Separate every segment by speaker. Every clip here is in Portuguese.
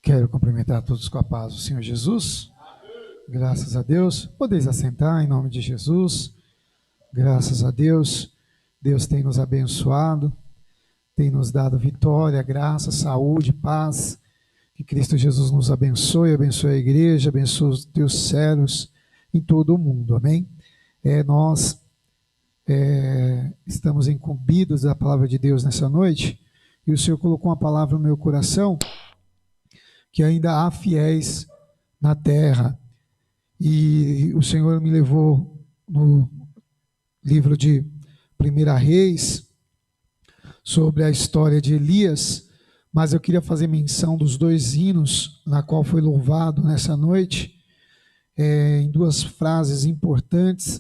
Speaker 1: Quero cumprimentar a todos com a paz do Senhor Jesus. Graças a Deus. Podeis assentar em nome de Jesus. Graças a Deus. Deus tem nos abençoado, tem nos dado vitória, graça, saúde, paz. Que Cristo Jesus nos abençoe, abençoe a igreja, abençoe os teus servos em todo o mundo. Amém? Nós estamos incumbidos da palavra de Deus nessa noite, e o Senhor colocou uma palavra no meu coração, que ainda há fiéis na terra. E o Senhor me levou no livro de 1 Reis, sobre a história de Elias, mas eu queria fazer menção dos dois hinos, na qual foi louvado nessa noite, em duas frases importantes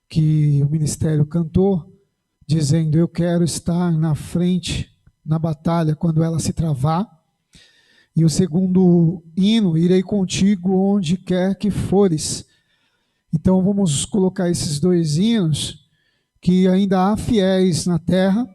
Speaker 1: que o ministério cantou, dizendo: eu quero estar na frente, na batalha, quando ela se travar. E o segundo hino: irei contigo onde quer que fores. Então vamos colocar esses dois hinos, que ainda há fiéis na terra,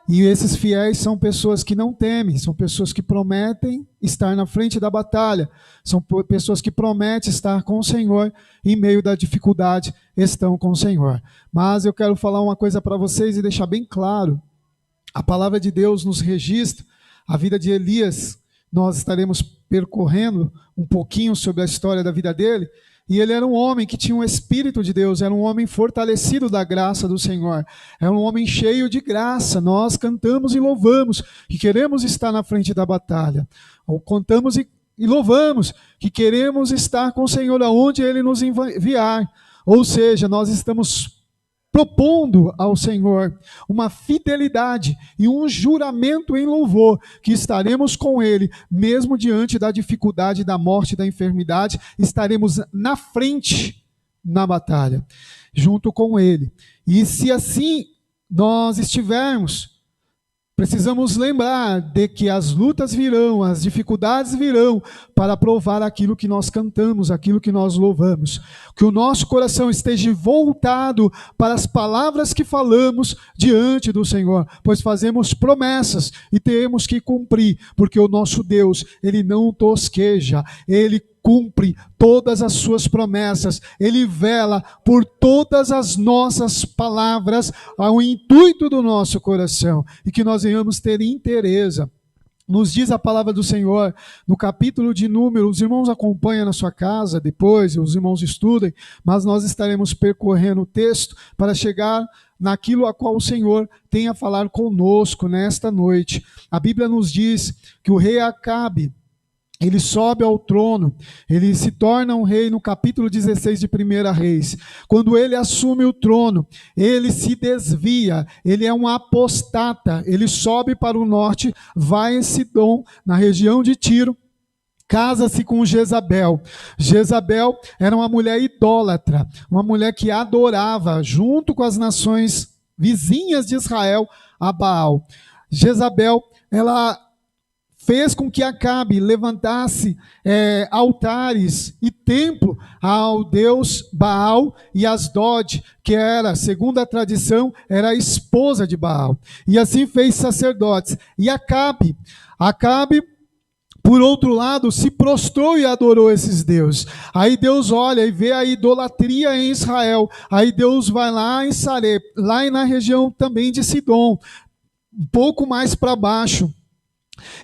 Speaker 1: e esses fiéis são pessoas que não temem, são pessoas que prometem estar na frente da batalha, são pessoas que prometem estar com o Senhor, em meio da dificuldade estão com o Senhor. Mas eu quero falar uma coisa para vocês e deixar bem claro: a palavra de Deus nos registra a vida de Elias. Nós estaremos percorrendo um pouquinho sobre a história da vida dele, e ele era um homem que tinha um Espírito de Deus, era um homem fortalecido da graça do Senhor, era um homem cheio de graça. Nós cantamos e louvamos que queremos estar na frente da batalha, ou cantamos e louvamos que queremos estar com o Senhor aonde Ele nos enviar, ou seja, nós estamos propondo ao Senhor uma fidelidade e um juramento em louvor, que estaremos com Ele, mesmo diante da dificuldade, da morte, da enfermidade, estaremos na frente na batalha, junto com Ele. E se assim nós estivermos, precisamos lembrar de que as lutas virão, as dificuldades virão, para provar aquilo que nós cantamos, aquilo que nós louvamos. Que o nosso coração esteja voltado para as palavras que falamos diante do Senhor, pois fazemos promessas e temos que cumprir, porque o nosso Deus, Ele não tosqueja, Ele cumpre todas as suas promessas, Ele vela por todas as nossas palavras, ao intuito do nosso coração, e que nós venhamos ter interesse. Nos diz a palavra do Senhor, no capítulo de Números, os irmãos acompanham na sua casa, depois os irmãos estudem, mas nós estaremos percorrendo o texto para chegar naquilo a qual o Senhor tem a falar conosco nesta noite. A Bíblia nos diz que o rei Acabe, ele sobe ao trono, ele se torna um rei no capítulo 16 de 1 Reis. Quando ele assume o trono, ele se desvia, ele é um apostata, ele sobe para o norte, vai em Sidom, na região de Tiro, casa-se com Jezabel. Jezabel era uma mulher idólatra, uma mulher que adorava, junto com as nações vizinhas de Israel, a Baal. Jezabel, ela fez com que Acabe levantasse altares e templo ao deus Baal e Asdod, que era, segundo a tradição, era a esposa de Baal. E assim fez sacerdotes. E Acabe, por outro lado, se prostrou e adorou esses deuses. Aí Deus olha e vê a idolatria em Israel. Aí Deus vai lá em Sarep, lá na região também de Sidom, um pouco mais para baixo,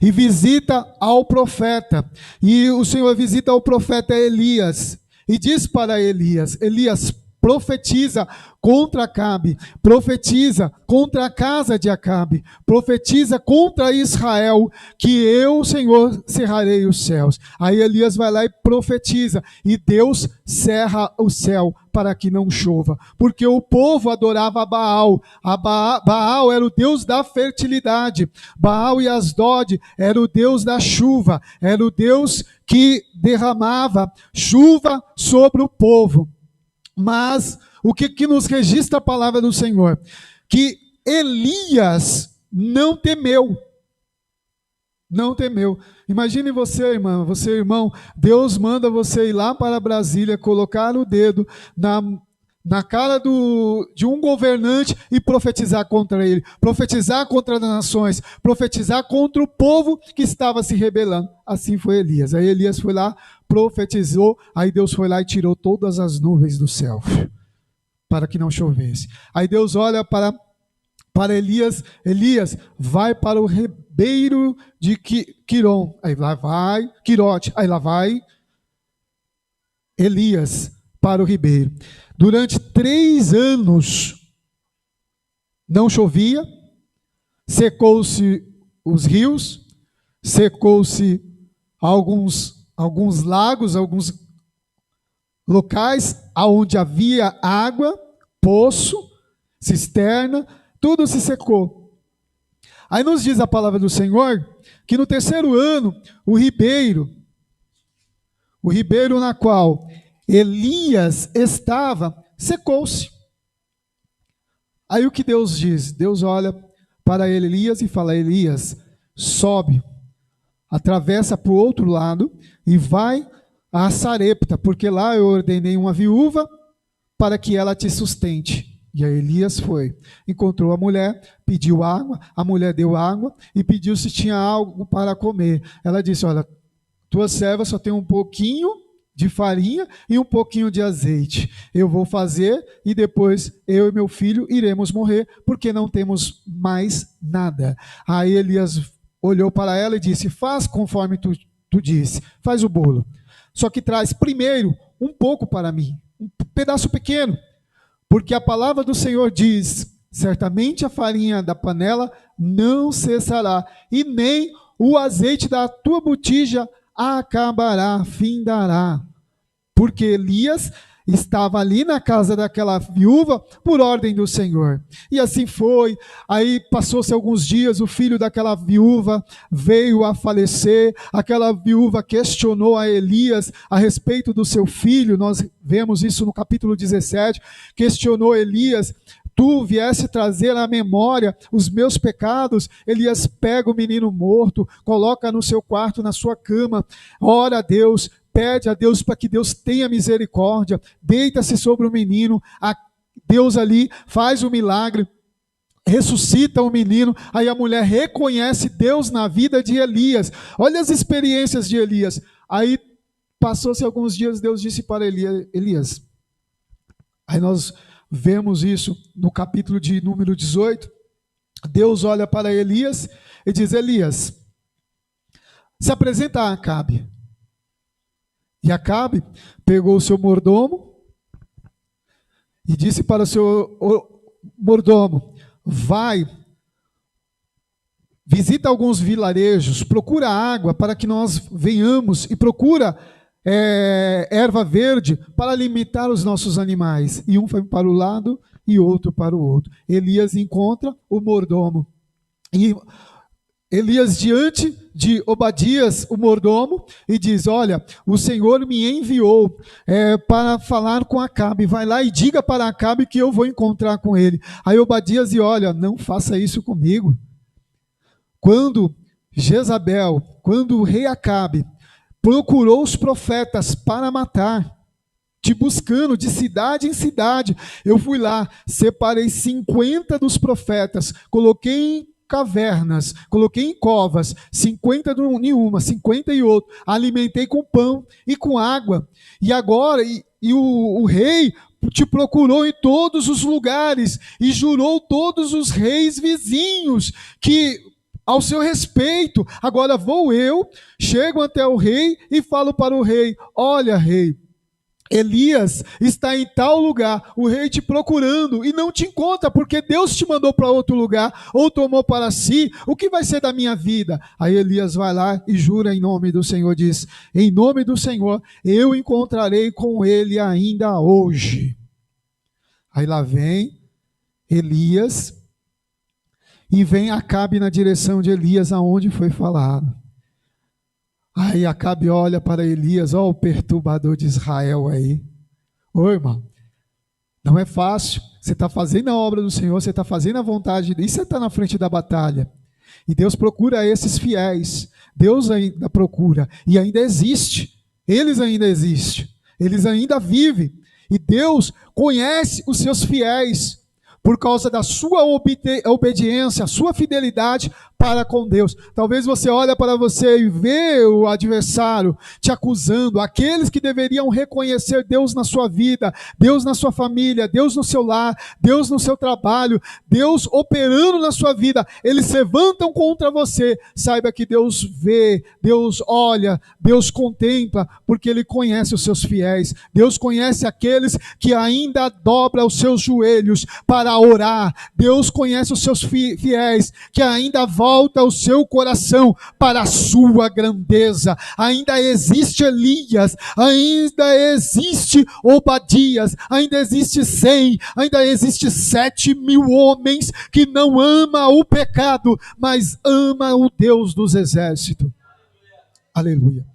Speaker 1: e visita ao profeta. E o Senhor visita o profeta Elias e diz para Elias: Elias, profetiza contra Acabe, profetiza contra a casa de Acabe, profetiza contra Israel, que eu, Senhor, cerrarei os céus. Aí Elias vai lá e profetiza, e Deus cerra o céu para que não chova, porque o povo adorava Baal. Baal era o deus da fertilidade, Baal e Asdod era o deus da chuva, era o deus que derramava chuva sobre o povo. Mas o que nos registra a palavra do Senhor? Que Elias não temeu. Não temeu. Imagine você, irmã, você, irmão, Deus manda você ir lá para Brasília, colocar o dedo na cara de um governante e profetizar contra ele, profetizar contra as nações, profetizar contra o povo que estava se rebelando. Assim foi Elias. Aí Elias foi lá, profetizou, aí Deus foi lá e tirou todas as nuvens do céu, para que não chovesse. Aí Deus olha para Elias, Elias, vai para o ribeiro de Quirom. Aí lá vai, Quirote, aí lá vai Elias para o ribeiro. Durante 3 anos não chovia, secou-se os rios, secou-se alguns lagos, alguns locais onde havia água, poço, cisterna, tudo se secou. Aí nos diz a palavra do Senhor que no 3º ano o ribeiro na qual Elias estava, secou-se. Aí o que Deus diz? Deus olha para Elias e fala: Elias, sobe, atravessa para o outro lado e vai a Sarepta, porque lá eu ordenei uma viúva para que ela te sustente. E aí Elias foi, encontrou a mulher, pediu água, a mulher deu água e pediu se tinha algo para comer. Ela disse: olha, tua serva só tem um pouquinho de farinha e um pouquinho de azeite. Eu vou fazer e depois eu e meu filho iremos morrer, porque não temos mais nada. Aí Elias olhou para ela e disse: faz conforme tu disse, faz o bolo. Só que traz primeiro um pouco para mim, um pedaço pequeno, porque a palavra do Senhor diz: certamente a farinha da panela não cessará, e nem o azeite da tua botija acabará, findará. Porque Elias estava ali na casa daquela viúva por ordem do Senhor. E assim foi. Aí passou-se alguns dias, o filho daquela viúva veio a falecer. Aquela viúva questionou a Elias a respeito do seu filho. Nós vemos isso no capítulo 17. Questionou Elias: tu viesse trazer à memória os meus pecados. Elias pega o menino morto, coloca no seu quarto, na sua cama, ora a Deus, pede a Deus para que Deus tenha misericórdia, deita-se sobre o menino, Deus ali faz o milagre, ressuscita o menino. Aí a mulher reconhece Deus na vida de Elias. Olha as experiências de Elias. Aí passou-se alguns dias, Deus disse para Elias, aí nós vemos isso no capítulo de número 18, Deus olha para Elias e diz: Elias, se apresenta a Acabe. E Acabe pegou o seu mordomo e disse para o seu mordomo: vai, visita alguns vilarejos, procura água para que nós venhamos, e procura erva verde para alimentar os nossos animais. E um foi para o lado e outro para o outro. Elias encontra o mordomo. E Elias diante de Obadias, o mordomo, e diz: olha, o Senhor me enviou para falar com Acabe. Vai lá e diga para Acabe que eu vou encontrar com ele. Aí Obadias diz: olha, não faça isso comigo. Quando Jezabel, quando o rei Acabe procurou os profetas para matar, te buscando de cidade em cidade, eu fui lá, separei 50 dos profetas, coloquei em cavernas, coloquei em covas, 50 em uma, 50 em outra, alimentei com pão e com água. E agora, o rei te procurou em todos os lugares e jurou todos os reis vizinhos que ao seu respeito. Agora vou eu, chego até o rei e falo para o rei: olha, rei, Elias está em tal lugar, o rei te procurando e não te encontra, porque Deus te mandou para outro lugar, ou tomou para si. O que vai ser da minha vida? Aí Elias vai lá e jura em nome do Senhor, diz: em nome do Senhor, eu encontrarei com ele ainda hoje. Aí lá vem Elias, e vem Acabe na direção de Elias, aonde foi falado. Aí Acabe olha para Elias: ó, o perturbador de Israel aí. Ô irmão, não é fácil. Você está fazendo a obra do Senhor, você está fazendo a vontade de Deus, e você está na frente da batalha. E Deus procura esses fiéis. Deus ainda procura, e ainda existe. Eles ainda existem, eles ainda vivem. E Deus conhece os seus fiéis por causa da sua obediência, a sua fidelidade para com Deus. Talvez você olhe para você e vê o adversário te acusando, aqueles que deveriam reconhecer Deus na sua vida, Deus na sua família, Deus no seu lar, Deus no seu trabalho, Deus operando na sua vida, eles se levantam contra você. Saiba que Deus vê, Deus olha, Deus contempla, porque Ele conhece os seus fiéis. Deus conhece aqueles que ainda dobram os seus joelhos para orar. Deus conhece os seus fiéis que ainda volta o seu coração para a sua grandeza. Ainda existe Elias, ainda existe Obadias, ainda existe 100, ainda existe 7.000 homens que não ama o pecado, mas ama o Deus dos exércitos. Aleluia.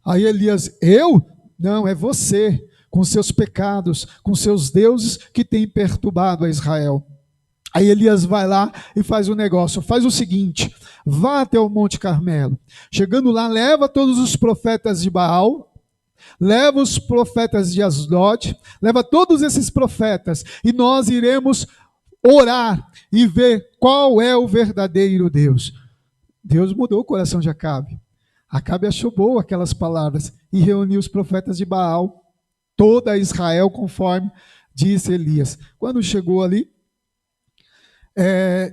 Speaker 1: Aí Elias, eu? Não, é você, com seus pecados, com seus deuses que tem perturbado a Israel. Aí Elias vai lá e faz um negócio, faz o seguinte, vá até o Monte Carmelo. Chegando lá, leva todos os profetas de Baal, leva os profetas de Asdod, leva todos esses profetas, e nós iremos orar e ver qual é o verdadeiro Deus. Deus mudou o coração de Acabe. Acabe achou boa aquelas palavras e reuniu os profetas de Baal, toda Israel, conforme disse Elias. Quando chegou ali,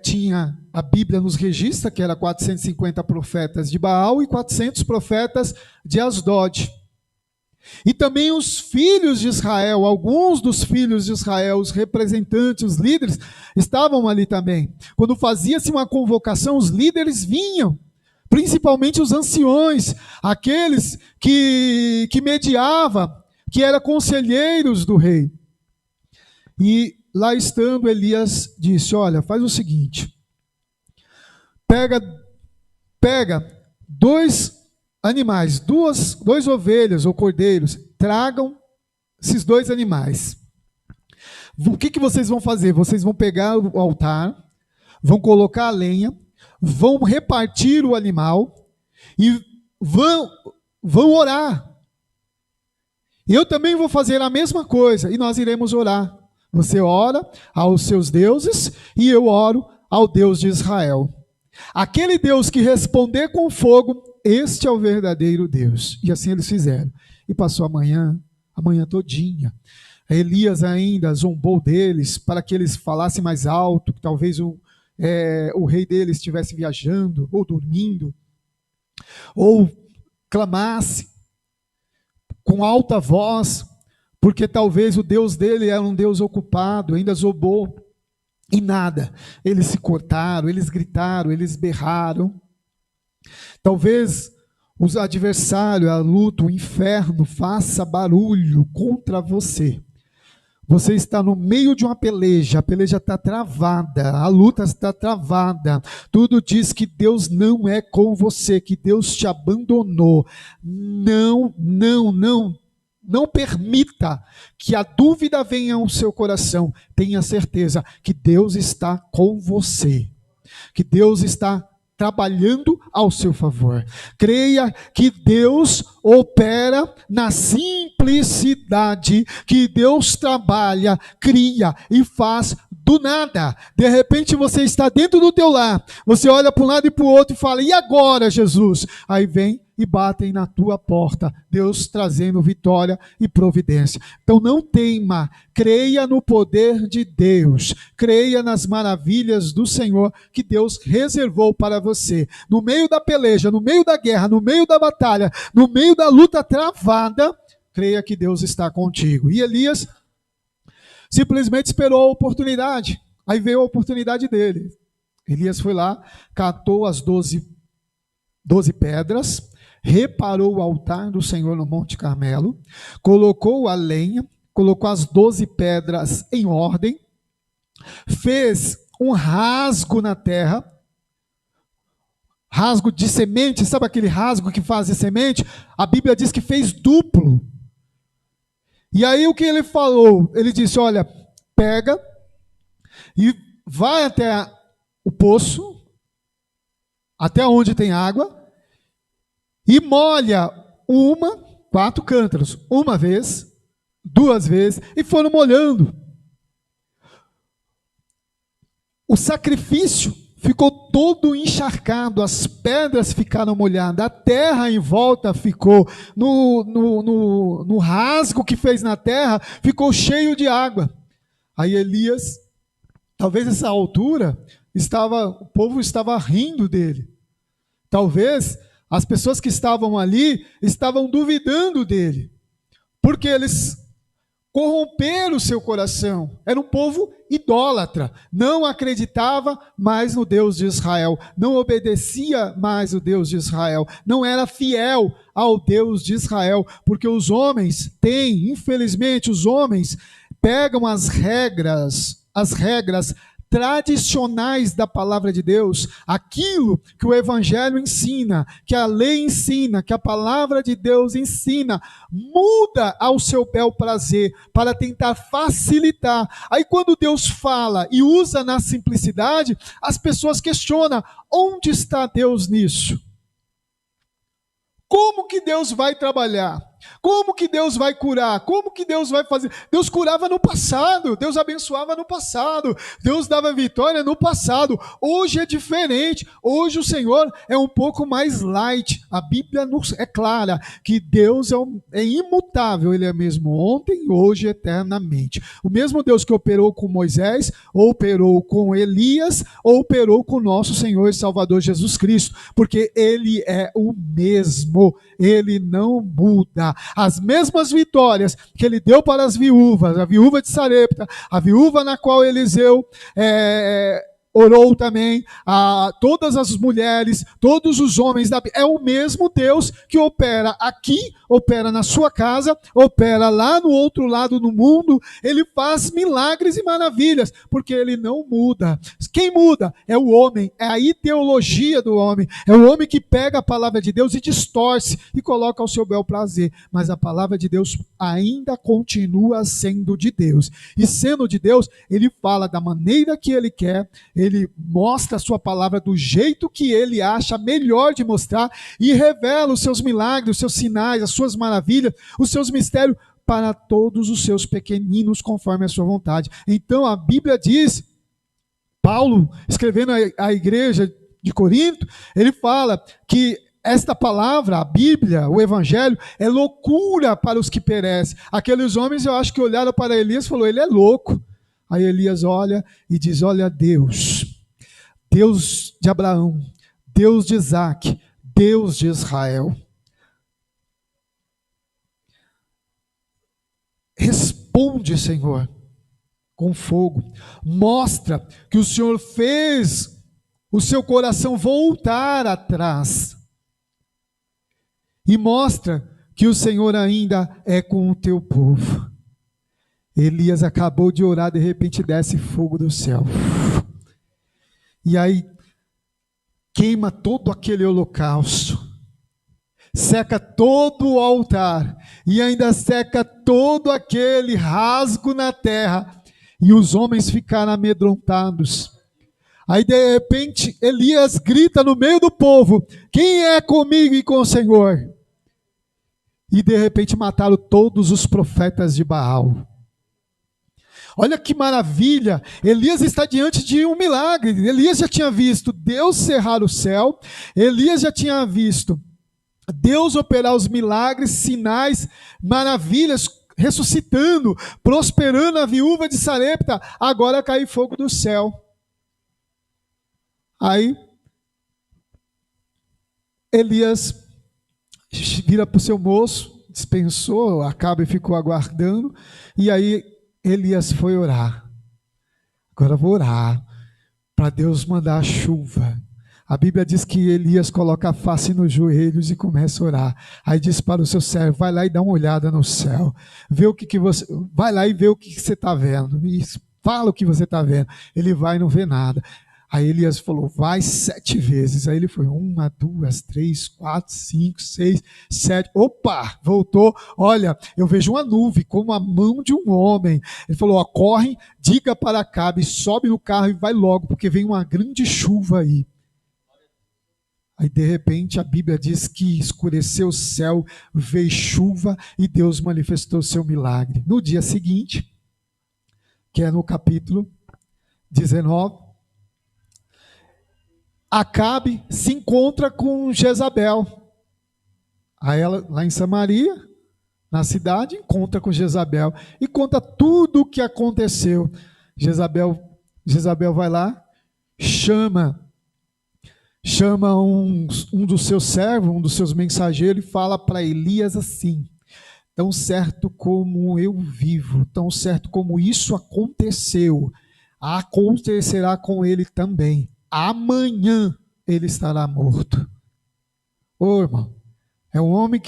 Speaker 1: tinha a Bíblia nos registra que era 450 profetas de Baal e 400 profetas de Asdod. E também os filhos de Israel, alguns dos filhos de Israel, os representantes, os líderes, estavam ali também. Quando fazia-se uma convocação, os líderes vinham, principalmente os anciões, aqueles que mediavam, que eram conselheiros do rei. E lá estando, Elias disse, olha, faz o seguinte, pega 2 animais, duas ovelhas ou cordeiros, tragam esses 2 animais. O que vocês vão fazer? Vocês vão pegar o altar, vão colocar a lenha, vão repartir o animal e vão orar. Eu também vou fazer a mesma coisa e nós iremos orar. Você ora aos seus deuses e eu oro ao Deus de Israel. Aquele Deus que responder com fogo, este é o verdadeiro Deus. E assim eles fizeram. E passou a manhã todinha. Elias ainda zombou deles para que eles falassem mais alto, que talvez o rei deles estivesse viajando ou dormindo, ou clamasse com alta voz, porque talvez o Deus dele era um Deus ocupado, ainda zombou, e nada. Eles se cortaram, eles gritaram, eles berraram. Talvez os adversários, a luta, o inferno faça barulho contra você. Você está no meio de uma peleja, a peleja está travada, a luta está travada. Tudo diz que Deus não é com você, que Deus te abandonou. Não permita que a dúvida venha ao seu coração. Tenha certeza que Deus está com você, que Deus está trabalhando ao seu favor. Creia que Deus opera na simplicidade, que Deus trabalha, cria e faz do nada. De repente você está dentro do teu lar, você olha para um lado e para o outro e fala, e agora, Jesus? Aí vem e batem na tua porta, Deus trazendo vitória e providência. Então não teima, creia no poder de Deus, creia nas maravilhas do Senhor que Deus reservou para você. No meio da peleja, no meio da guerra, no meio da batalha, no meio da luta travada, creia que Deus está contigo. E Elias simplesmente esperou a oportunidade. Aí veio a oportunidade dele. Elias foi lá, catou as 12 pedras, reparou o altar do Senhor no Monte Carmelo, colocou a lenha, colocou as 12 pedras em ordem, fez um rasgo na terra, rasgo de semente, sabe aquele rasgo que faz de semente? A Bíblia diz que fez duplo. E aí o que ele falou? Ele disse, olha, pega e vai até o poço, até onde tem água, e molha 4 cântaros, uma vez, 2 vezes, e foram molhando. O sacrifício ficou todo encharcado, as pedras ficaram molhadas, a terra em volta ficou, no rasgo que fez na terra, ficou cheio de água. Aí Elias, talvez nessa altura, o povo estava rindo dele. Talvez as pessoas que estavam ali estavam duvidando dele, porque eles corromperam o seu coração. Era um povo idólatra, não acreditava mais no Deus de Israel, não obedecia mais o Deus de Israel, não era fiel ao Deus de Israel, porque os homens infelizmente, os homens pegam as regras tradicionais da palavra de Deus, aquilo que o evangelho ensina, que a lei ensina, que a palavra de Deus ensina, muda ao seu bel prazer, para tentar facilitar. Aí quando Deus fala e usa na simplicidade, as pessoas questionam, onde está Deus nisso? Como que Deus vai trabalhar? Como que Deus vai curar? Como que Deus vai fazer? Deus curava no passado, Deus abençoava no passado, Deus dava vitória no passado. Hoje é diferente, hoje o Senhor é um pouco mais light. A Bíblia é clara que Deus é imutável, Ele é mesmo ontem, hoje e eternamente. O mesmo Deus que operou com Moisés, operou com Elias, operou com nosso Senhor e Salvador Jesus Cristo, porque Ele é o mesmo, Ele não muda. As mesmas vitórias que ele deu para as viúvas, a viúva de Sarepta, a viúva na qual Eliseu orou também, a todas as mulheres, todos os homens, é o mesmo Deus que opera aqui, opera na sua casa, opera lá no outro lado do mundo. Ele faz milagres e maravilhas, porque ele não muda. Quem muda é o homem, é a ideologia do homem, é o homem que pega a palavra de Deus e distorce e coloca ao seu bel prazer, mas a palavra de Deus ainda continua sendo de Deus, e sendo de Deus, ele fala da maneira que ele quer, ele mostra a sua palavra do jeito que ele acha melhor de mostrar, e revela os seus milagres, os seus sinais, as suas maravilhas, os seus mistérios para todos os seus pequeninos conforme a sua vontade. Então a Bíblia diz, Paulo escrevendo à igreja de Corinto, ele fala que esta palavra, a Bíblia, o Evangelho, é loucura para os que perecem. Aqueles homens, eu acho que olharam para Elias e falaram, ele é louco. Aí Elias olha e diz, olha Deus de Abraão, Deus de Isaac, Deus de Israel. Responde, Senhor, com fogo. Mostra que o Senhor fez o seu coração voltar atrás. E mostra que o Senhor ainda é com o teu povo. Elias acabou de orar, de repente desce fogo do céu. E aí queima todo aquele holocausto, seca todo o altar, e ainda seca todo aquele rasgo na terra, e os homens ficaram amedrontados. Aí de repente Elias grita no meio do povo, quem é comigo e com o Senhor? E de repente mataram todos os profetas de Baal. Olha que maravilha, Elias está diante de um milagre. Elias já tinha visto Deus cerrar o céu, Elias já tinha visto Deus operar os milagres, sinais, maravilhas, ressuscitando, prosperando a viúva de Sarepta. Agora cai fogo do céu. Aí Elias vira para o seu moço, dispensou, Acabe ficou aguardando, e aí Elias foi orar. Agora vou orar para Deus mandar a chuva. A Bíblia diz que Elias coloca a face nos joelhos e começa a orar. Aí diz para o seu servo, vai lá e dá uma olhada no céu. Vê o que você, vai lá e vê o que você está vendo. E fala o que você está vendo. Ele vai e não vê nada. Aí Elias falou, vai 7 vezes. Aí ele foi 1, 2, 3, 4, 5, 6, 7. Opa, voltou. Olha, eu vejo uma nuvem como a mão de um homem. Ele falou, ó, corre, diga para Acabe, sobe no carro e vai logo, porque vem uma grande chuva aí. Aí, de repente, a Bíblia diz que escureceu o céu, veio chuva e Deus manifestou seu milagre. No dia seguinte, que é no capítulo 19, Acabe se encontra com Jezabel. Aí ela, lá em Samaria, na cidade, encontra com Jezabel e conta tudo o que aconteceu. Jezabel vai lá, chama um dos seus servos, um dos seus mensageiros, e fala para Elias assim: tão certo como eu vivo, tão certo como isso aconteceu, acontecerá com ele também. Amanhã ele estará morto. Ô irmão, é um homem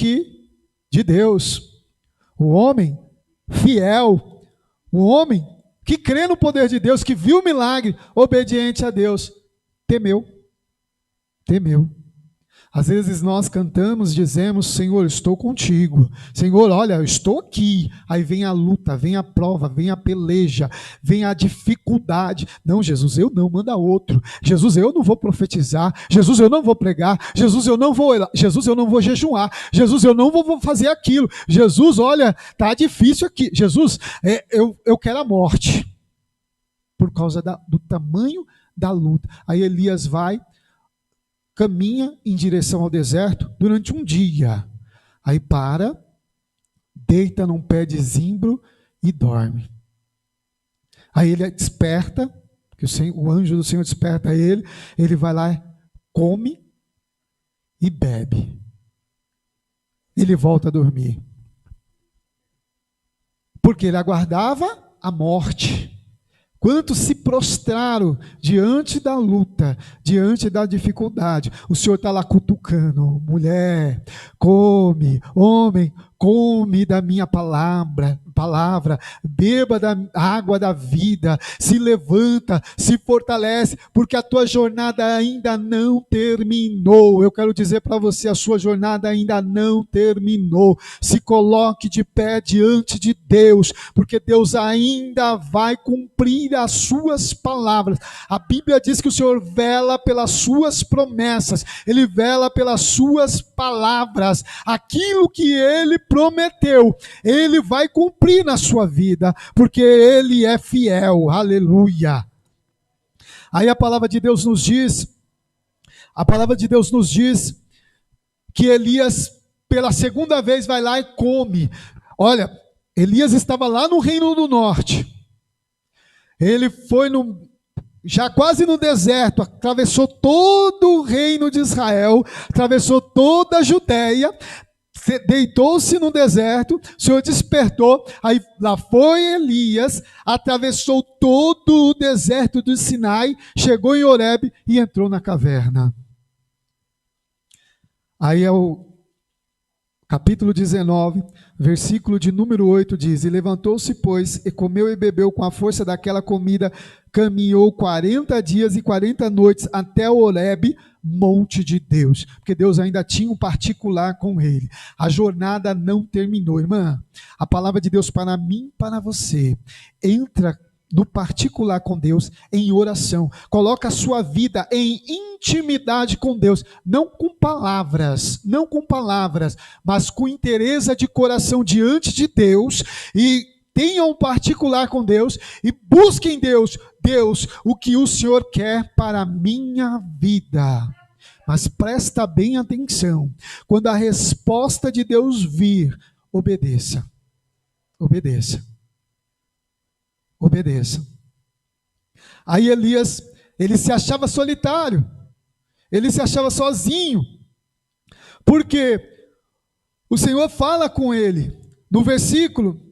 Speaker 1: de Deus, um homem fiel, um homem que crê no poder de Deus, que viu o milagre, obediente a Deus, temeu. Às vezes nós cantamos, dizemos: Senhor, estou contigo. Senhor, olha, eu estou aqui. Aí vem a luta, vem a prova, vem a peleja, vem a dificuldade. Não, Jesus, eu não, manda outro. Jesus, eu não vou profetizar. Jesus, eu não vou pregar. Jesus, eu não vou jejuar. Jesus, eu não vou fazer aquilo. Jesus, olha, tá difícil aqui. Jesus, eu quero a morte. Por causa do tamanho da luta. Aí Elias caminha em direção ao deserto durante um dia. Aí para, deita num pé de zimbro e dorme. Aí ele desperta, que o anjo do Senhor desperta ele vai lá, come e bebe. Ele volta a dormir. Porque ele aguardava a morte. Quantos se prostraram diante da luta, diante da dificuldade? O Senhor está lá cutucando: mulher, come, homem, come da minha palavra, beba da água da vida, se levanta, se fortalece, porque a tua jornada ainda não terminou. Eu quero dizer para você: a sua jornada ainda não terminou. Se coloque de pé diante de Deus, porque Deus ainda vai cumprir as suas palavras. A Bíblia diz que o Senhor vela pelas suas promessas, Ele vela pelas suas palavras. Aquilo que Ele prometeu, Ele vai cumprir na sua vida, porque Ele é fiel. Aleluia. Aí a palavra de Deus nos diz que Elias, pela segunda vez, vai lá e come. Olha, Elias estava lá no Reino do Norte. Ele foi já quase no deserto, atravessou todo o reino de Israel, atravessou toda a Judéia, deitou-se no deserto, o Senhor despertou, aí lá foi Elias, atravessou todo o deserto do Sinai, chegou em Horebe e entrou na caverna. Aí é o capítulo 19, versículo de número 8 diz: e levantou-se, pois, e comeu e bebeu com a força daquela comida, caminhou 40 dias e 40 noites até Horebe, monte de Deus, porque Deus ainda tinha um particular com ele. A jornada não terminou, irmã. A palavra de Deus para mim e para você: entra no particular com Deus em oração, coloca a sua vida em intimidade com Deus, não com palavras, mas com inteireza de coração diante de Deus, e tenha um particular com Deus e busque em Deus, o que o Senhor quer para a minha vida. Mas presta bem atenção, quando a resposta de Deus vir, obedeça. Aí Elias, ele se achava solitário, ele se achava sozinho, porque o Senhor fala com ele, no versículo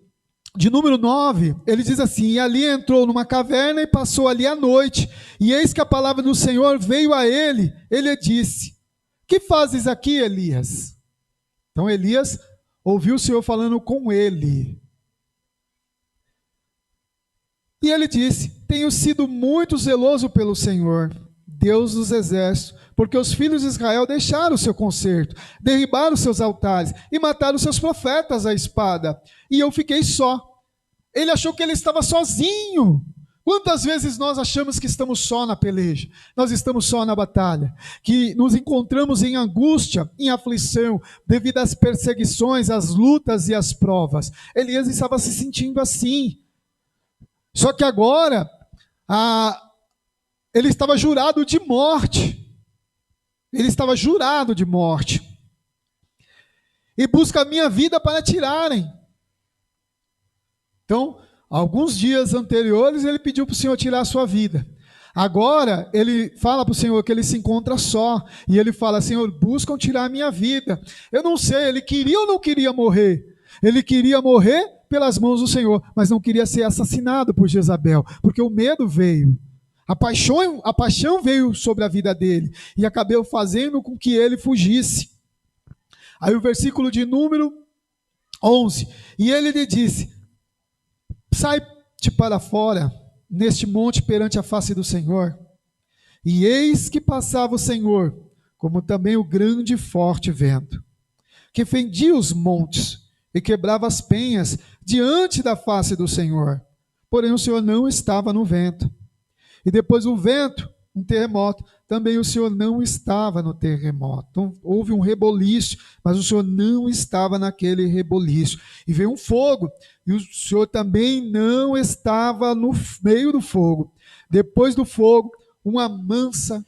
Speaker 1: de número 9, ele diz assim: e ali entrou numa caverna e passou ali a noite, e eis que a palavra do Senhor veio a ele disse: que fazes aqui, Elias? Então Elias ouviu o Senhor falando com ele, e ele disse: tenho sido muito zeloso pelo Senhor, Deus dos exércitos, porque os filhos de Israel deixaram o seu concerto, derribaram os seus altares e mataram os seus profetas à espada, e eu fiquei só. Ele achou que ele estava sozinho. Quantas vezes nós achamos que estamos só na peleja, nós estamos só na batalha, que nos encontramos em angústia, em aflição, devido às perseguições, às lutas e às provas. Elias estava se sentindo assim. Só que agora, ele estava jurado de morte. Ele estava jurado de morte. E busca a minha vida para tirarem. Então, alguns dias anteriores, ele pediu para o Senhor tirar a sua vida. Agora, ele fala para o Senhor que ele se encontra só. E ele fala, Senhor, buscam tirar a minha vida. Eu não sei, ele queria ou não queria morrer? Ele queria morrer pelas mãos do Senhor, mas não queria ser assassinado por Jezabel, porque o medo veio. A paixão veio sobre a vida dele e acabou fazendo com que ele fugisse. Aí o versículo de número 11. E ele lhe disse, sai-te para fora, neste monte perante a face do Senhor. E eis que passava o Senhor, como também o grande e forte vento, que fendia os montes e quebrava as penhas diante da face do Senhor. Porém o Senhor não estava no vento. E depois o vento, um terremoto, também o Senhor não estava no terremoto. Então, houve um reboliço, mas o Senhor não estava naquele reboliço. E veio um fogo, e o Senhor também não estava no meio do fogo. Depois do fogo, uma mansa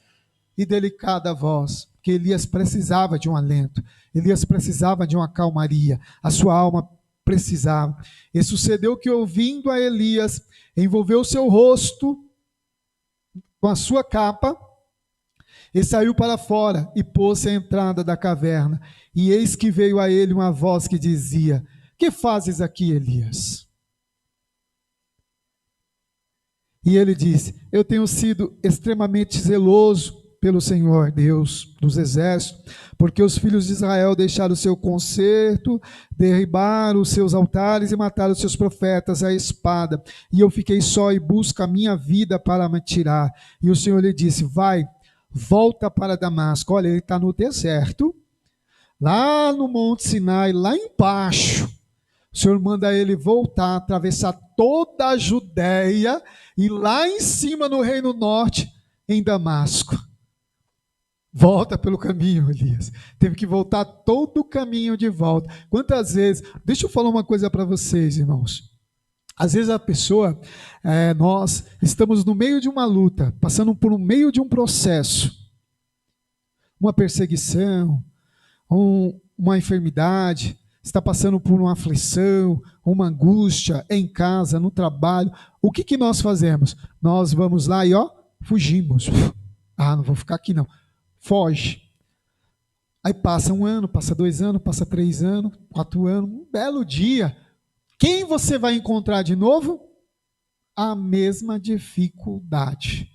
Speaker 1: e delicada voz, porque Elias precisava de um alento, Elias precisava de uma calmaria, a sua alma precisava. E sucedeu que, ouvindo a Elias, envolveu o seu rosto com a sua capa, e saiu para fora e pôs-se à entrada da caverna. E eis que veio a ele uma voz que dizia, que fazes aqui, Elias? E ele disse, eu tenho sido extremamente zeloso pelo Senhor, Deus dos exércitos, porque os filhos de Israel deixaram o seu concerto, derribaram os seus altares e mataram os seus profetas à espada. E eu fiquei só e busco a minha vida para me tirar. E o Senhor lhe disse, vai, volta para Damasco. Olha, ele está no deserto, lá no Monte Sinai, lá embaixo. O Senhor manda ele voltar, atravessar toda a Judéia e lá em cima no Reino Norte, em Damasco. Volta pelo caminho, Elias. Teve que voltar todo o caminho de volta. Quantas vezes... Deixa eu falar uma coisa para vocês, irmãos. Às vezes a pessoa, nós estamos no meio de uma luta, passando por meio de um processo, uma perseguição, uma enfermidade, está passando por uma aflição, uma angústia em casa, no trabalho. O que nós fazemos? Nós vamos lá e fugimos. Não vou ficar aqui não. Foge. Aí passa 1 ano, passa 2 anos, passa 3 anos, 4 anos, um belo dia. Quem você vai encontrar de novo? A mesma dificuldade.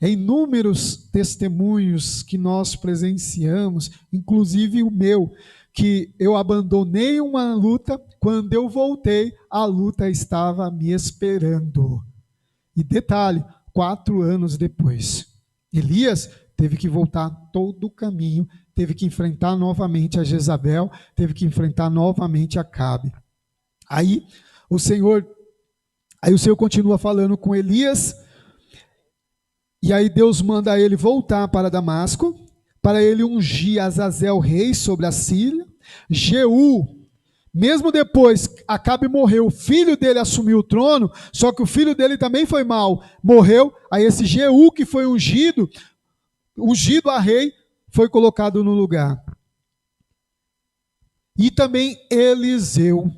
Speaker 1: Em inúmeros testemunhos que nós presenciamos, inclusive o meu, que eu abandonei uma luta, quando eu voltei, a luta estava me esperando. E detalhe, 4 anos depois. Elias teve que voltar todo o caminho, teve que enfrentar novamente a Jezabel, teve que enfrentar novamente Acabe. Aí o Senhor continua falando com Elias, e aí Deus manda ele voltar para Damasco, para ele ungir Azazel rei sobre a Síria. Jeú, mesmo depois Acabe morreu, o filho dele assumiu o trono, só que o filho dele também foi mal, morreu. Aí esse Jeú que foi ungido a rei, foi colocado no lugar. E também Eliseu.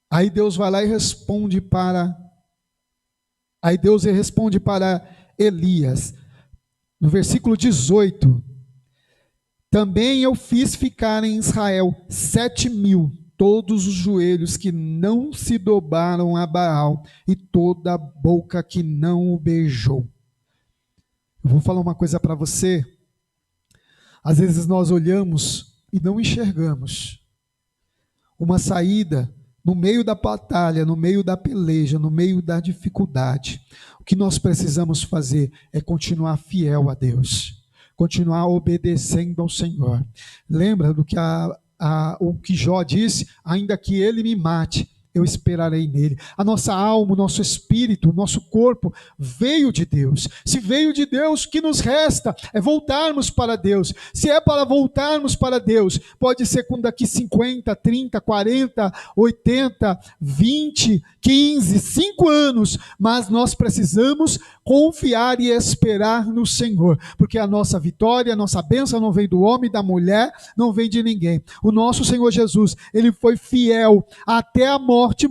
Speaker 1: Aí Deus vai lá e responde para Elias, no versículo 18. Também eu fiz ficar em Israel 7.000, todos os joelhos que não se dobraram a Baal, e toda a boca que não o beijou. Eu vou falar uma coisa para você. Às vezes nós olhamos e não enxergamos uma saída no meio da batalha, no meio da peleja, no meio da dificuldade. O que nós precisamos fazer é continuar fiel a Deus, continuar obedecendo ao Senhor. Lembra do que o que Jó disse? Ainda que ele me mate, eu esperarei nele. A nossa alma, o nosso espírito, o nosso corpo veio de Deus. Se veio de Deus, o que nos resta é voltarmos para Deus. Se é para voltarmos para Deus, pode ser com daqui 50, 30, 40, 80, 20, 15, 5 anos, mas nós precisamos confiar e esperar no Senhor, porque a nossa vitória, a nossa bênção não vem do homem, da mulher, não vem de ninguém. O nosso Senhor Jesus, ele foi fiel até a morte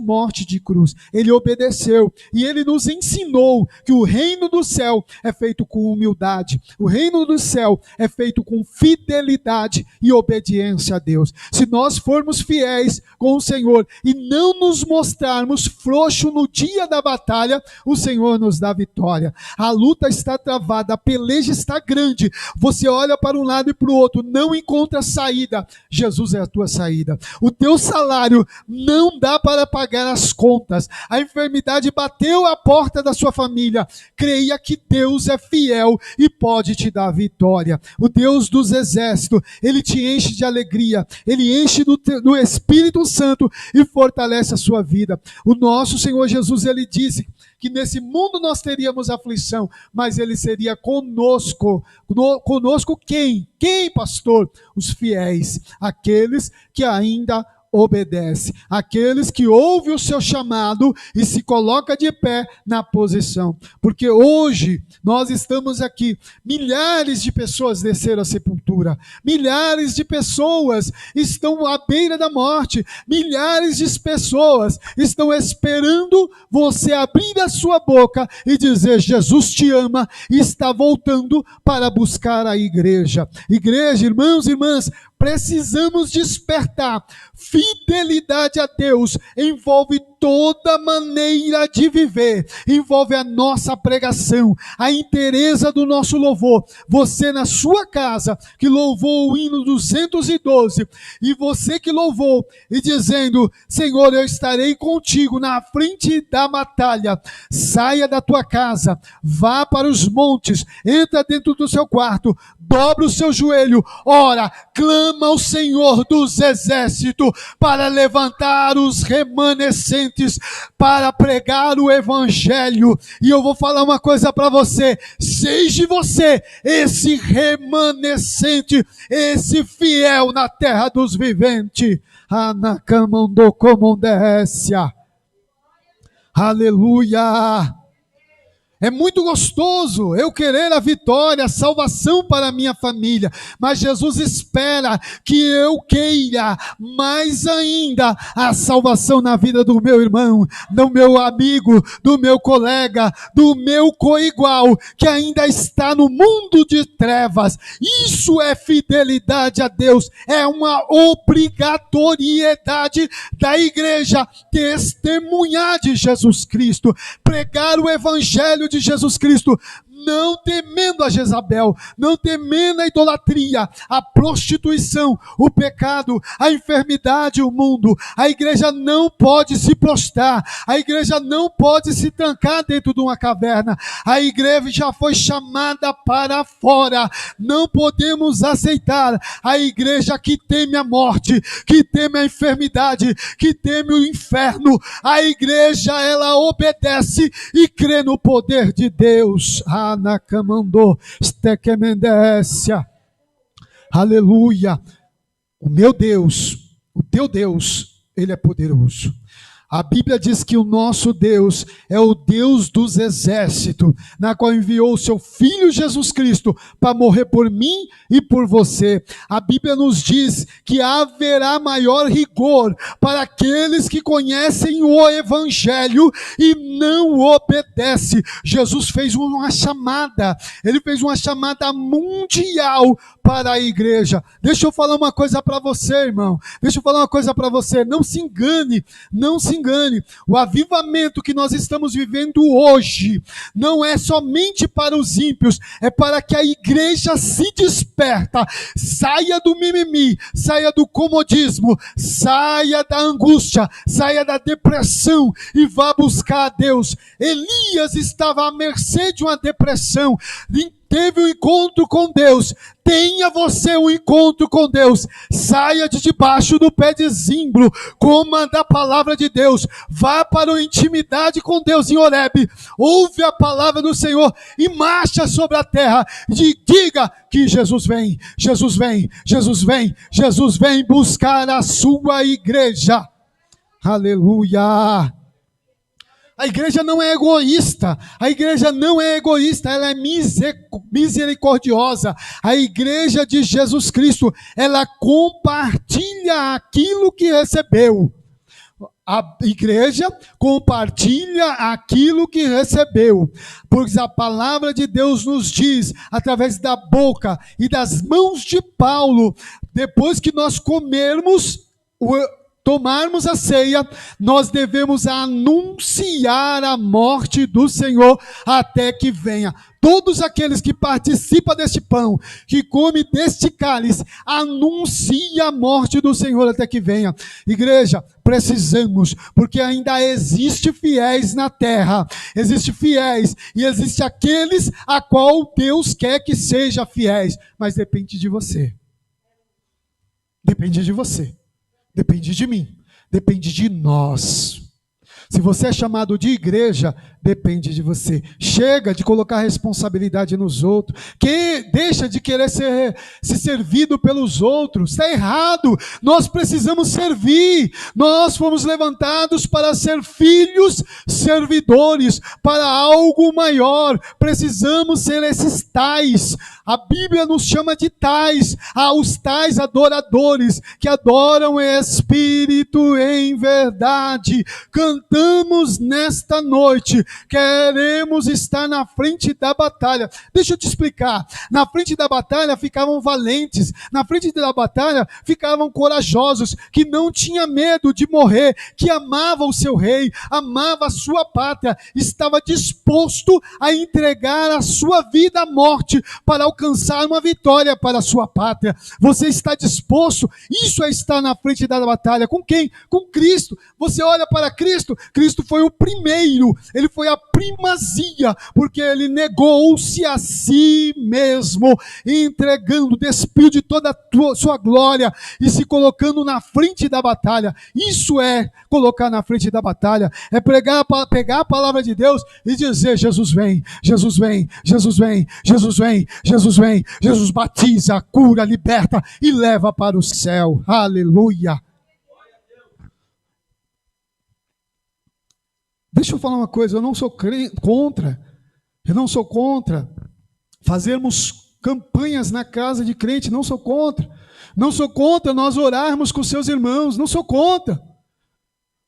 Speaker 1: de cruz. Ele obedeceu e ele nos ensinou que o reino do céu é feito com humildade. O reino do céu é feito com fidelidade e obediência a Deus. Se nós formos fiéis com o Senhor e não nos mostrarmos frouxos no dia da batalha, o Senhor nos dá vitória. A luta está travada, a peleja está grande. Você olha para um lado e para o outro, não encontra saída. Jesus é a tua saída. O teu salário não dá para pagar as contas. A enfermidade bateu a porta da sua família. Creia que Deus é fiel e pode te dar vitória. O Deus dos exércitos, ele te enche de alegria, ele enche do Espírito Santo e fortalece a sua vida. O nosso Senhor Jesus, ele disse que nesse mundo nós teríamos aflição, mas ele seria conosco. Conosco quem? Quem, pastor? Os fiéis, aqueles que ainda obedece, aqueles que ouvem o seu chamado e se coloca de pé na posição, porque hoje nós estamos aqui, milhares de pessoas desceram à sepultura, milhares de pessoas estão à beira da morte, milhares de pessoas estão esperando você abrir a sua boca e dizer: Jesus te ama e está voltando para buscar a igreja. Igreja, irmãos e irmãs, precisamos despertar. Fidelidade a Deus envolve toda maneira de viver, envolve a nossa pregação, a inteireza do nosso louvor. Você na sua casa que louvou o hino 212 e você que louvou e dizendo: Senhor, eu estarei contigo na frente da batalha. Saia da tua casa, vá para os montes, entra dentro do seu quarto, dobra o seu joelho, ora, clama ao Senhor dos exércitos para levantar os remanescentes, para pregar o evangelho. E eu vou falar uma coisa para você: seja você esse remanescente, esse fiel na terra dos viventes. Anakamandocomondécia. Aleluia. É muito gostoso eu querer a vitória, a salvação para a minha família, mas Jesus espera que eu queira mais ainda a salvação na vida do meu irmão, do meu amigo, do meu colega, do meu coigual, que ainda está no mundo de trevas. Isso é fidelidade a Deus, é uma obrigatoriedade da igreja testemunhar de Jesus Cristo, pregar o evangelho de Jesus Cristo, não temendo a Jezabel, não temendo a idolatria, a prostituição, o pecado, a enfermidade, o mundo. A igreja não pode se prostrar, a igreja não pode se trancar dentro de uma caverna. A igreja já foi chamada para fora. Não podemos aceitar a igreja que teme a morte, que teme a enfermidade, que teme o inferno. A igreja, ela obedece e crê no poder de Deus. Anakamandô, Stekemendécia. Aleluia. O meu Deus, o teu Deus, ele é poderoso. A Bíblia diz que o nosso Deus é o Deus dos exércitos, na qual enviou o seu Filho Jesus Cristo para morrer por mim e por você. A Bíblia nos diz que haverá maior rigor para aqueles que conhecem o Evangelho e não obedecem. Jesus fez uma chamada, ele fez uma chamada mundial para a igreja. Deixa eu falar uma coisa para você, irmão. Deixa eu falar uma coisa para você. Não se engane, não se engane. O avivamento que nós estamos vivendo hoje não é somente para os ímpios, é para que a igreja se desperta, saia do mimimi, saia do comodismo, saia da angústia, saia da depressão e vá buscar a Deus. Elias estava à mercê de uma depressão, teve um encontro com Deus, tenha você um encontro com Deus. Saia de debaixo do pé de zimbro, coma da palavra de Deus, vá para a intimidade com Deus em Horebe, ouve a palavra do Senhor e marcha sobre a terra. E diga que Jesus vem, Jesus vem, Jesus vem, Jesus vem buscar a sua igreja. Aleluia! A igreja não é egoísta, a igreja não é egoísta, ela é misericordiosa. A igreja de Jesus Cristo, ela compartilha aquilo que recebeu. A igreja compartilha aquilo que recebeu, pois a palavra de Deus nos diz, através da boca e das mãos de Paulo, depois que nós tomarmos a ceia, nós devemos anunciar a morte do Senhor até que venha. Todos aqueles que participam deste pão, que comem deste cálice, anuncia a morte do Senhor até que venha. Igreja, precisamos, porque ainda existe fiéis na terra, existe fiéis, e existe aqueles a qual Deus quer que seja fiéis, mas depende de você. Depende de você. Depende de mim, depende de nós. Se você é chamado de igreja, depende de você. Chega de colocar responsabilidade nos outros. Deixa de querer ser servido pelos outros. Está errado. Nós precisamos servir. Nós fomos levantados para ser filhos servidores, para algo maior. Precisamos ser esses tais. A Bíblia nos chama de tais, os tais adoradores, que adoram em espírito em verdade. Cantamos nesta noite, queremos estar na frente da batalha. Deixa eu te explicar, na frente da batalha ficavam valentes, na frente da batalha ficavam corajosos, que não tinham medo de morrer, que amavam o seu rei, amava a sua pátria, estava disposto a entregar a sua vida à morte, para alcançar uma vitória para a sua pátria. Você está disposto? Isso é estar na frente da batalha. Com quem? Com Cristo. Você olha para Cristo, Cristo foi o primeiro, ele foi a primazia, porque ele negou-se a si mesmo, entregando, despiu de toda a sua glória e se colocando na frente da batalha. Isso é colocar na frente da batalha, é pegar a palavra de Deus e dizer: Jesus vem, Jesus vem, Jesus vem, Jesus vem, Jesus vem, Jesus batiza, cura, liberta e leva para o céu. Aleluia. Deixa eu falar uma coisa, eu não sou contra fazermos campanhas na casa de crente, não sou contra nós orarmos com seus irmãos, não sou contra,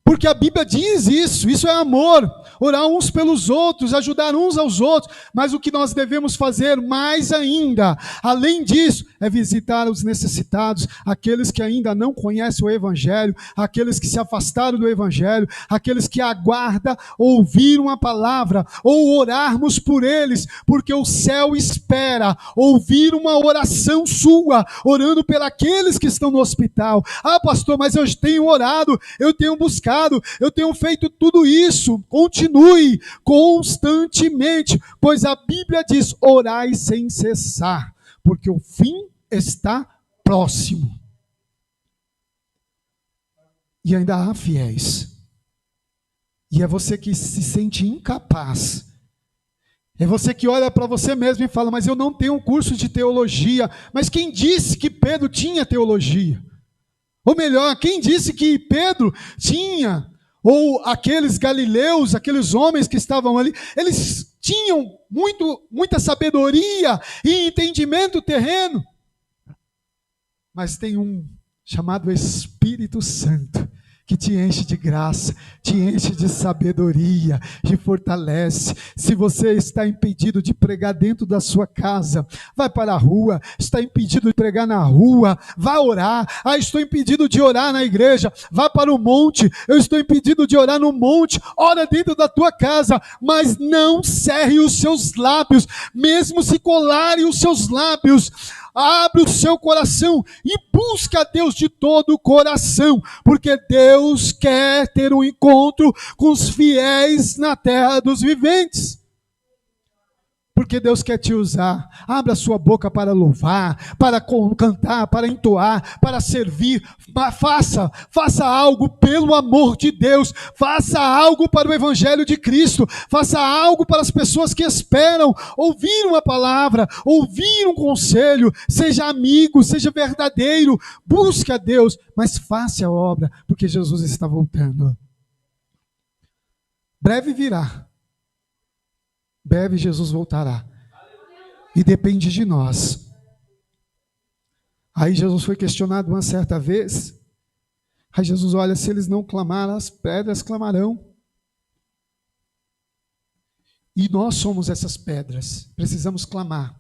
Speaker 1: porque a Bíblia diz isso é amor, orar uns pelos outros, ajudar uns aos outros, mas o que nós devemos fazer mais ainda, além disso, é visitar os necessitados, aqueles que ainda não conhecem o Evangelho, aqueles que se afastaram do Evangelho, aqueles que aguardam ouvir uma palavra, ou orarmos por eles, porque o céu espera ouvir uma oração sua, orando por aqueles que estão no hospital. Ah, pastor, mas eu tenho orado, eu tenho buscado, eu tenho feito tudo isso. Continue constantemente, pois a Bíblia diz: orai sem cessar, porque o fim está próximo. E ainda há fiéis. E é você que se sente incapaz. É você que olha para você mesmo e fala: mas eu não tenho um curso de teologia. Mas quem disse que Pedro tinha teologia? Ou melhor, quem disse que Pedro tinha? Ou aqueles galileus, aqueles homens que estavam ali, eles tinham muita sabedoria e entendimento terreno. Mas tem um chamado Espírito Santo, que te enche de graça, te enche de sabedoria, te fortalece. Se você está impedido de pregar dentro da sua casa, vai para a rua. Está impedido de pregar na rua, vá orar. Ah, estou impedido de orar na igreja, vá para o monte. Eu estou impedido de orar no monte, ora dentro da tua casa, mas não cerre os seus lábios, mesmo se colarem os seus lábios. Abre o seu coração e busca a Deus de todo o coração, porque Deus quer ter um encontro com os fiéis na terra dos viventes. porque Deus quer te usar. Abra sua boca para louvar, para cantar, para entoar, para servir. Faça algo pelo amor de Deus. Faça algo para o Evangelho de Cristo. Faça algo para as pessoas que esperam ouvir uma palavra, ouvir um conselho. Seja amigo, seja verdadeiro. Busque a Deus, mas faça a obra, porque Jesus está voltando. Breve virá. Breve Jesus voltará. E depende de nós. Aí Jesus foi questionado uma certa vez. Aí Jesus, olha, se eles não clamarem, as pedras clamarão. E nós somos essas pedras. Precisamos clamar.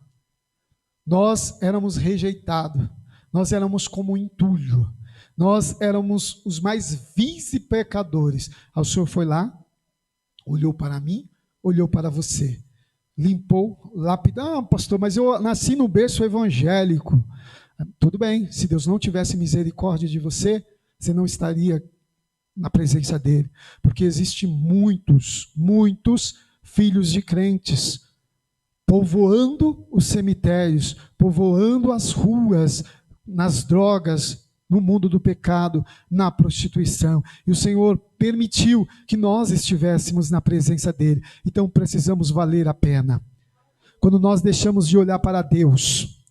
Speaker 1: Nós éramos rejeitados. Nós éramos como um entulho. Nós éramos os mais vis e pecadores. Aí o Senhor foi lá, olhou para mim, olhou para você, limpou, lapidou. Pastor, mas eu nasci no berço evangélico. Tudo bem, se Deus não tivesse misericórdia de você, você não estaria na presença dele, porque existem muitos filhos de crentes povoando os cemitérios, povoando as ruas, nas drogas, no mundo do pecado, na prostituição. E o Senhor permitiu que nós estivéssemos na presença dele. Então precisamos valer a pena. Quando nós deixamos de olhar para Deus,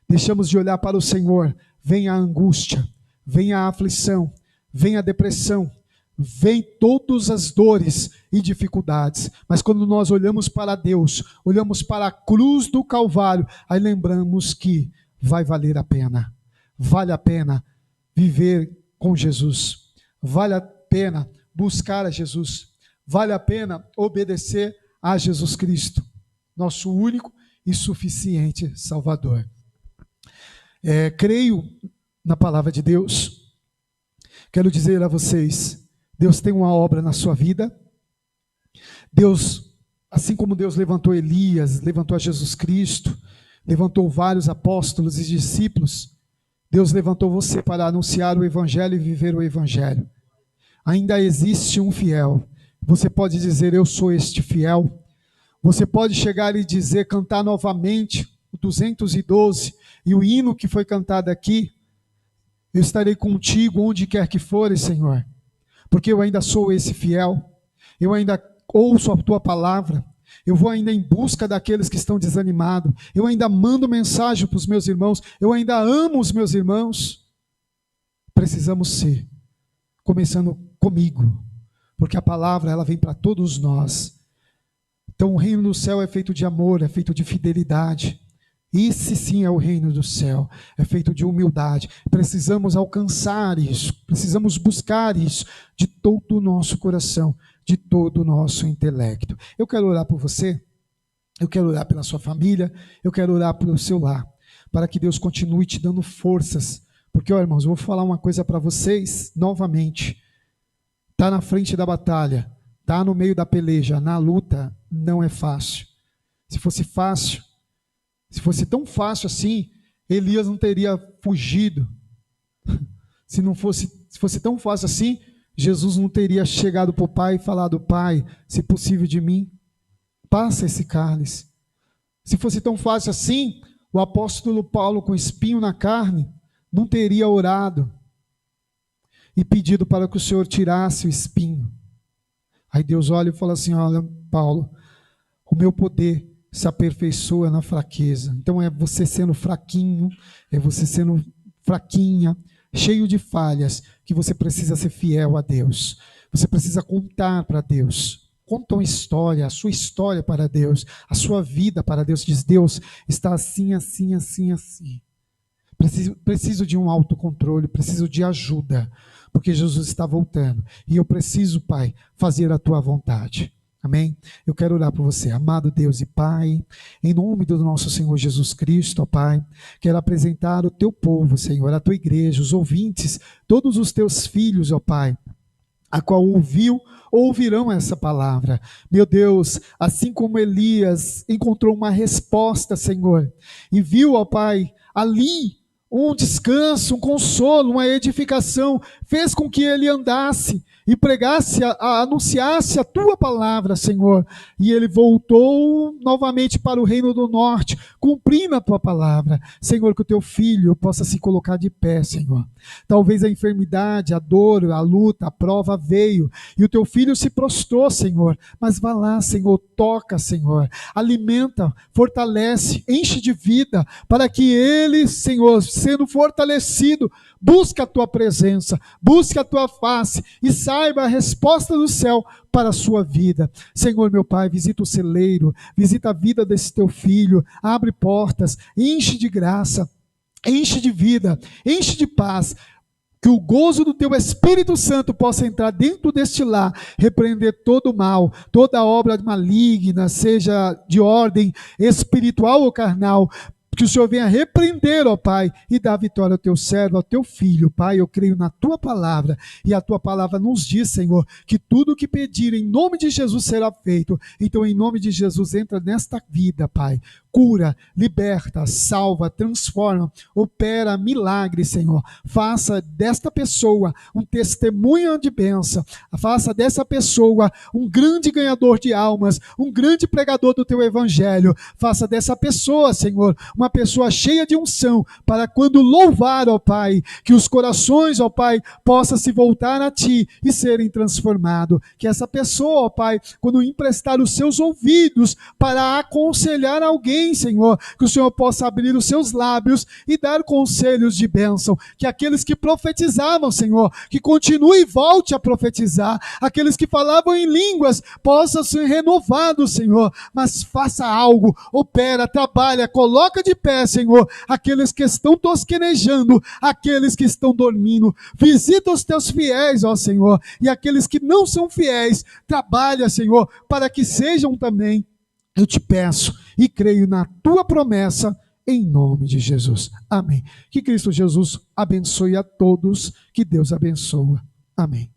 Speaker 1: deixamos de olhar para o Senhor, vem a angústia, vem a aflição, vem a depressão, vem todas as dores e dificuldades. Mas quando nós olhamos para Deus, olhamos para a cruz do Calvário, aí lembramos que vai valer a pena. Vale a pena viver com Jesus, vale a pena buscar a Jesus, vale a pena obedecer a Jesus Cristo, nosso único e suficiente Salvador. Creio na palavra de Deus. Quero dizer a vocês, Deus tem uma obra na sua vida. Deus, assim como Deus levantou Elias, levantou a Jesus Cristo, levantou vários apóstolos e discípulos, Deus levantou você para anunciar o Evangelho e viver o Evangelho. Ainda existe um fiel. Você pode dizer, eu sou este fiel. Você pode chegar e dizer, cantar novamente o 212 e o hino que foi cantado aqui. Eu estarei contigo onde quer que fores, Senhor, porque eu ainda sou esse fiel. Eu ainda ouço a tua palavra. Eu vou ainda em busca daqueles que estão desanimados. Eu ainda mando mensagem para os meus irmãos. Eu ainda amo os meus irmãos. Precisamos ser, começando comigo, porque a palavra ela vem para todos nós. Então o reino do céu é feito de amor, é feito de fidelidade. Esse sim é o reino do céu, é feito de humildade. Precisamos alcançar isso, precisamos buscar isso de todo o nosso coração, de todo o nosso intelecto. Eu quero orar por você, eu quero orar pela sua família, eu quero orar pelo seu lar, para que Deus continue te dando forças. Porque, irmãos, eu vou falar uma coisa para vocês novamente. Está na frente da batalha, está no meio da peleja, na luta, não é fácil. Se fosse fácil, se fosse tão fácil assim, Elias não teria fugido. Se fosse tão fácil assim, Jesus não teria chegado para o Pai e falado, Pai, se possível de mim, passa esse cálice. Se fosse tão fácil assim, o apóstolo Paulo com espinho na carne, não teria orado e pedido para que o Senhor tirasse o espinho. Aí Deus olha e fala assim, olha, Paulo, o meu poder se aperfeiçoa na fraqueza. Então é você sendo fraquinho, é você sendo fraquinha, cheio de falhas, que você precisa ser fiel a Deus. Você precisa contar para Deus. Conta uma história, a sua história para Deus, a sua vida para Deus. Diz, Deus está assim, assim, assim, assim. Preciso de um autocontrole, preciso de ajuda, porque Jesus está voltando. E eu preciso, Pai, fazer a tua vontade. Amém? Eu quero orar por você, amado Deus e Pai, em nome do nosso Senhor Jesus Cristo, ó Pai, quero apresentar o teu povo, Senhor, a tua igreja, os ouvintes, todos os teus filhos, ó Pai, a qual ouvirão essa palavra. Meu Deus, assim como Elias encontrou uma resposta, Senhor, e viu, ó Pai, ali um descanso, um consolo, uma edificação, fez com que ele andasse, e pregasse, anunciasse a tua palavra, Senhor. E ele voltou novamente para o reino do norte, cumprindo a tua palavra. Senhor, que o teu filho possa se colocar de pé, Senhor. Talvez a enfermidade, a dor, a luta, a prova veio, e o teu filho se prostrou, Senhor. Mas vá lá, Senhor, toca, Senhor. Alimenta, fortalece, enche de vida, para que ele, Senhor, sendo fortalecido, busque a tua presença, busque a tua face e saiba a resposta do céu para a sua vida. Senhor, meu Pai, visita o celeiro, visita a vida desse teu filho, abre portas, enche de graça, enche de vida, enche de paz. Que o gozo do teu Espírito Santo possa entrar dentro deste lar, repreender todo o mal, toda obra maligna, seja de ordem espiritual ou carnal. Que o Senhor venha repreender, ó Pai, e dar vitória ao teu servo, ao teu filho. Pai, eu creio na tua palavra, e a tua palavra nos diz, Senhor, que tudo o que pedir em nome de Jesus será feito. Então, em nome de Jesus, entra nesta vida, Pai. Cura, liberta, salva, transforma, opera milagre, Senhor. Faça desta pessoa um testemunho de bênção. Faça dessa pessoa um grande ganhador de almas, um grande pregador do teu evangelho. Faça dessa pessoa, Senhor, uma pessoa cheia de unção, para quando louvar, ó Pai, que os corações, ó Pai, possam se voltar a Ti e serem transformados. Que essa pessoa, ó Pai, quando emprestar os seus ouvidos para aconselhar alguém, Senhor, que o Senhor possa abrir os seus lábios e dar conselhos de bênção. Que aqueles que profetizavam, Senhor, que continue e volte a profetizar. Aqueles que falavam em línguas possam ser renovados, Senhor. Mas faça algo, opera, trabalha, coloca de pé, Senhor, aqueles que estão tosquenejando, aqueles que estão dormindo. Visita os teus fiéis, ó Senhor, e aqueles que não são fiéis, trabalha, Senhor, para que sejam também. Eu te peço e creio na tua promessa, em nome de Jesus. Amém. Que Cristo Jesus abençoe a todos, que Deus abençoe. Amém.